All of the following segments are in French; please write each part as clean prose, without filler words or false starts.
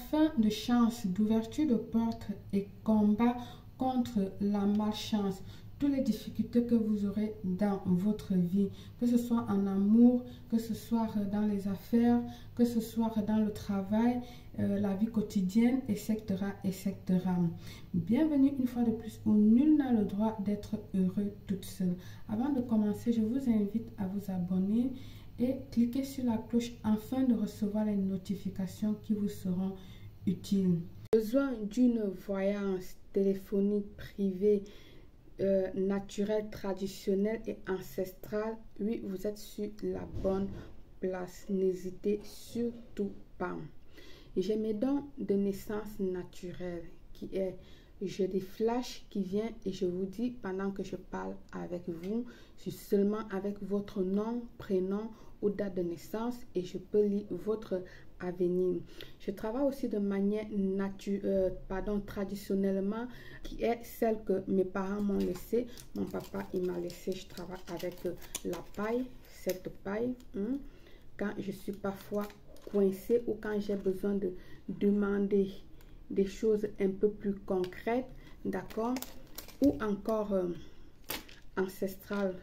parfum de chance, d'ouverture de porte et combat contre la malchance. Toutes les difficultés que vous aurez dans votre vie, que ce soit en amour, que ce soit dans les affaires, que ce soit dans le travail, la vie quotidienne, etc., etc. Bienvenue une fois de plus où nul n'a le droit d'être heureux toute seule. Avant de commencer, je vous invite à vous abonner et cliquer sur la cloche afin de recevoir les notifications qui vous seront utiles. Besoin d'une voyance téléphonique privée, naturelle, traditionnelle et ancestrale? Oui, vous êtes sur la bonne place. N'hésitez surtout pas. J'ai mes dons de naissance naturelle qui est, j'ai des flashs qui viennent et je vous dis pendant que je parle avec vous, je suis seulement avec votre nom, prénom ou date de naissance et je peux lire votre avenir. Je travaille aussi de manière traditionnellement, qui est celle que mes parents m'ont laissée. Mon papa, il m'a laissé, je travaille avec la paille, cette paille. Quand je suis parfois coincée ou quand j'ai besoin de demander des choses un peu plus concrètes, d'accord, ou encore ancestrales.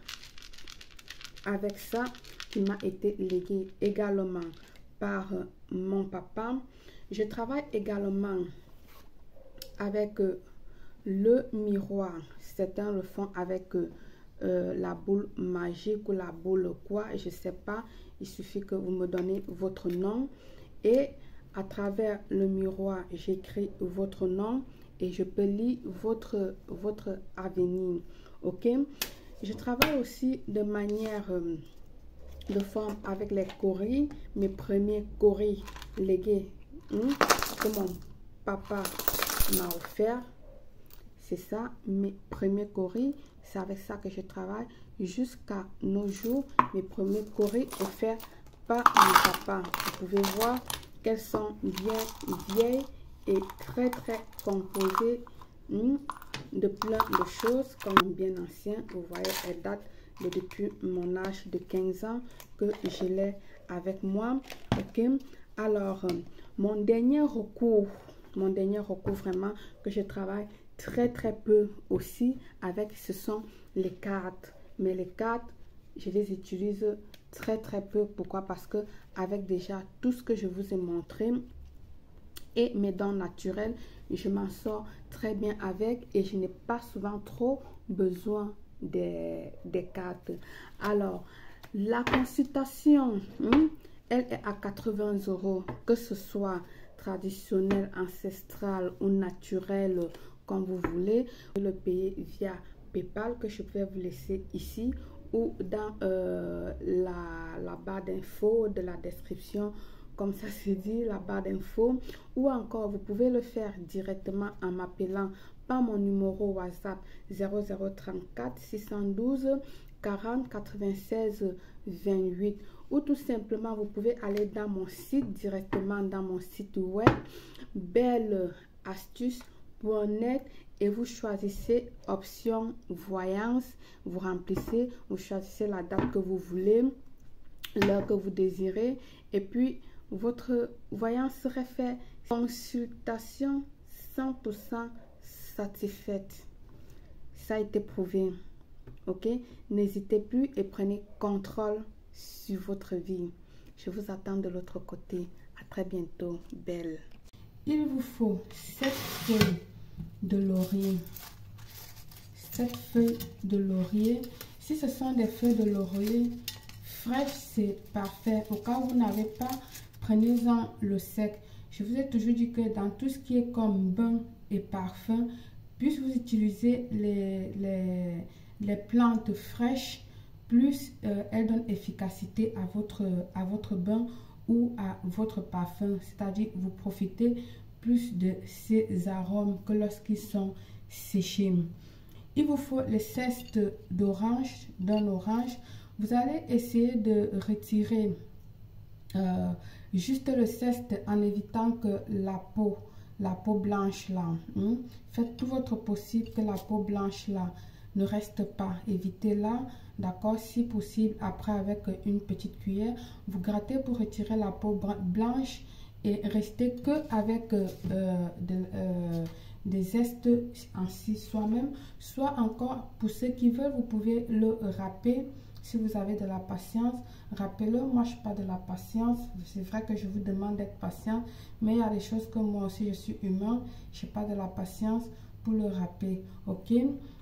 Avec ça, qui m'a été légué également par mon papa. Je travaille également avec le miroir. Certains le font avec la boule magique ou la boule quoi, je sais pas. Il suffit que vous me donnez votre nom et à travers le miroir, j'écris votre nom et je peux lire votre avenir. Ok. Je travaille aussi de manière de forme avec les coris, mes premiers coris légués que mon papa m'a offert. C'est ça, mes premiers coris, c'est avec ça que je travaille jusqu'à nos jours. Mes premiers coris offerts par mon papa. Vous pouvez voir qu'elles sont bien vieilles et très composées de plein de choses comme bien anciennes. Vous voyez, elles datent depuis mon âge de 15 ans que je l'ai avec moi. Ok, alors mon dernier recours vraiment que je travaille très peu aussi avec, ce sont les cartes. Mais les cartes, je les utilise très peu. Pourquoi? Parce que avec déjà tout ce que je vous ai montré et mes dons naturels, je m'en sors très bien avec et je n'ai pas souvent trop besoin des cartes. Alors, la consultation, elle est à 80 €, que ce soit traditionnel, ancestral ou naturel, comme vous voulez. Vous le payer via PayPal que je peux vous laisser ici ou dans la barre d'infos de la description, comme ça se dit, la barre d'infos, ou encore vous pouvez le faire directement en m'appelant par mon numéro WhatsApp 0034 612 40 96 28, ou tout simplement vous pouvez aller dans mon site, directement dans mon site web belleastuce.net et vous choisissez option voyance, vous remplissez, vous choisissez la date que vous voulez, l'heure que vous désirez et puis votre voyance serait faite. Consultation 100% satisfaite. Ça a été prouvé. Ok, n'hésitez plus et prenez contrôle sur votre vie. Je vous attends de l'autre côté. À très bientôt, belle. Il vous faut 7 feuilles de laurier. 7 feuilles de laurier. Si ce sont des feuilles de laurier fraîches, c'est parfait. Au cas où vous n'avez pas, prenez-en le sec. Je vous ai toujours dit que dans tout ce qui est comme bain et parfum, plus vous utilisez les plantes fraîches, plus elles donnent efficacité à votre bain ou à votre parfum. C'est-à-dire vous profitez plus de ces arômes que lorsqu'ils sont séchés. Il vous faut les zestes d'orange, d'un orange. Vous allez essayer de retirer juste le zeste en évitant que la peau blanche là, faites tout votre possible que la peau blanche là ne reste pas, évitez-la, d'accord. Si possible, après avec une petite cuillère vous grattez pour retirer la peau blanche et restez que avec des zestes ainsi soi-même. Soit encore, pour ceux qui veulent, vous pouvez le râper. Si vous avez de la patience, râpez-le. Moi, je n'ai pas de la patience. C'est vrai que je vous demande d'être patient, mais il y a des choses que moi aussi, je suis humain. Je n'ai pas de la patience pour le râper. Ok?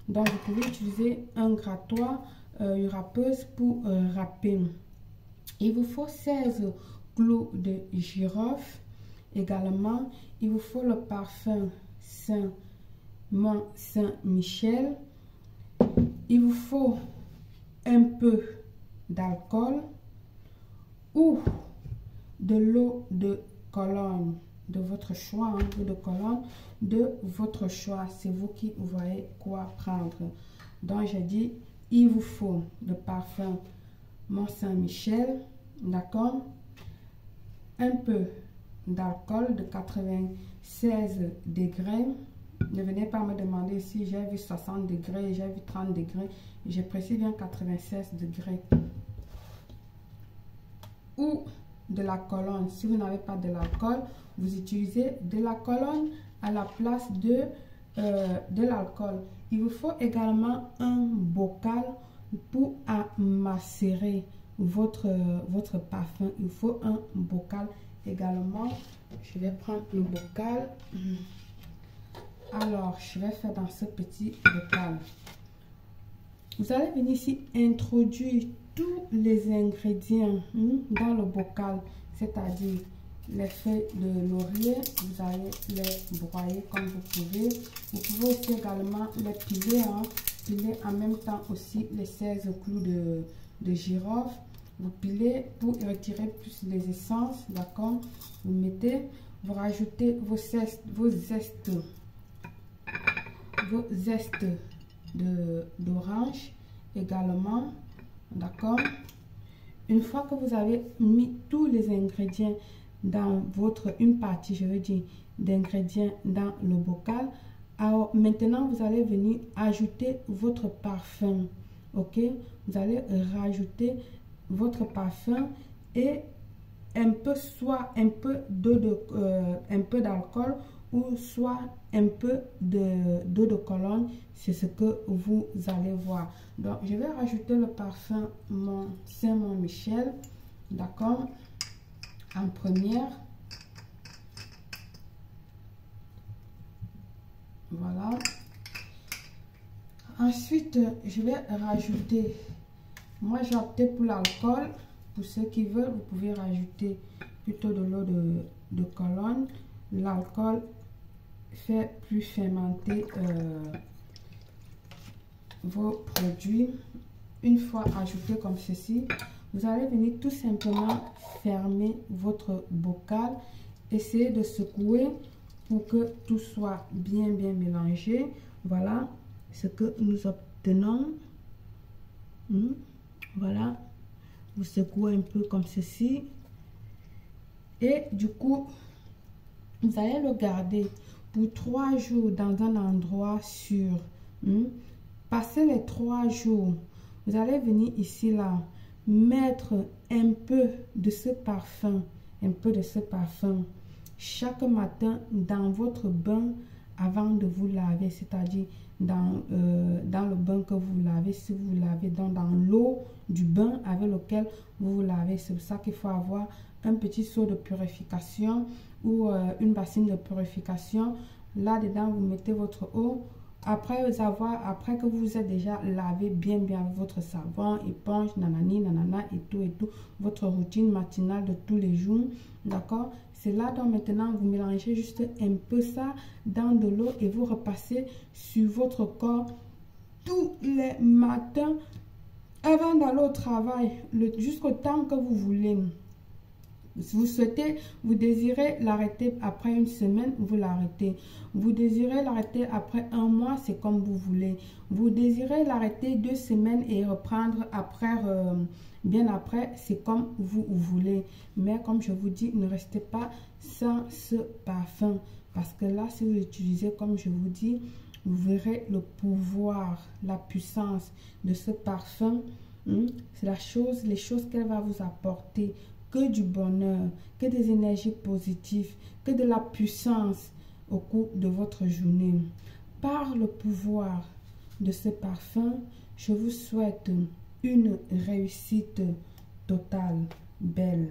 Donc, vous pouvez utiliser un grattoir, une râpeuse pour râper. Il vous faut 16 clous de girofle. Également, il vous faut le parfum Mont Saint-Michel. Il vous faut un peu d'alcool ou de l'eau de Cologne de votre choix, l'eau de Cologne de votre choix. C'est vous qui voyez quoi prendre. Donc, j'ai dit, il vous faut le parfum Mont Saint-Michel, d'accord, un peu d'alcool de 96 degrés. Ne venez pas me demander si j'ai vu 60 degrés, j'ai vu 30 degrés. Je précise bien 96 degrés. Ou de la Cologne. Si vous n'avez pas de l'alcool, vous utilisez de la Cologne à la place de l'alcool. Il vous faut également un bocal pour macérer votre parfum. Il faut un bocal également. Je vais prendre le bocal. Alors, je vais faire dans ce petit bocal. Vous allez venir ici introduire tous les ingrédients dans le bocal, c'est-à-dire les feuilles de laurier. Vous allez les broyer comme vous pouvez. Vous pouvez aussi également les piler, piler en même temps aussi les 16 clous de girofle. Vous pilez pour retirer plus les essences, d'accord? Vous mettez, vous rajoutez vos zestes d'orange également, d'accord. Une fois que vous avez mis tous les ingrédients dans une partie, je veux dire, d'ingrédients dans le bocal, alors maintenant vous allez venir ajouter votre parfum, ok. Vous allez rajouter votre parfum et soit un peu d'alcool ou soit un peu d'eau de Cologne. C'est ce que vous allez voir. Donc, je vais rajouter le parfum Saint-Michel, d'accord, en première. Voilà. Ensuite, je vais rajouter, moi j'ai opté pour l'alcool. Pour ceux qui veulent, vous pouvez rajouter plutôt de l'eau de Cologne. L'alcool fait plus fermenter vos produits. Une fois ajouté comme ceci, vous allez venir tout simplement fermer votre bocal. Essayez de secouer pour que tout soit bien mélangé. Voilà ce que nous obtenons. Voilà, vous secouez un peu comme ceci et du coup vous allez le garder pour 3 jours dans un endroit sûr. Passez les 3 jours, vous allez venir ici là mettre un peu de ce parfum, chaque matin dans votre bain avant de vous laver, c'est-à-dire dans le bain que vous lavez. Si vous lavez dans l'eau du bain avec lequel vous vous lavez, c'est pour ça qu'il faut avoir un petit seau de purification ou une bassine de purification. Là dedans vous mettez votre eau. Après que vous vous êtes déjà lavé bien avec votre savon, éponge, nanani, nanana et tout, votre routine matinale de tous les jours, d'accord. C'est là donc maintenant vous mélangez juste un peu ça dans de l'eau et vous repassez sur votre corps tous les matins avant d'aller au travail, jusqu'au temps que vous voulez. Vous souhaitez, vous désirez l'arrêter après une semaine, vous l'arrêtez. Vous désirez l'arrêter après 1 mois, c'est comme vous voulez. Vous désirez l'arrêter 2 semaines et reprendre après, bien après, c'est comme vous voulez. Mais comme je vous dis, ne restez pas sans ce parfum. Parce que là, si vous l'utilisez comme je vous dis, vous verrez le pouvoir, la puissance de ce parfum. C'est les choses qu'elle va vous apporter. que du bonheur, que des énergies positives, que de la puissance au cours de votre journée. Par le pouvoir de ce parfum, je vous souhaite une réussite totale, belle.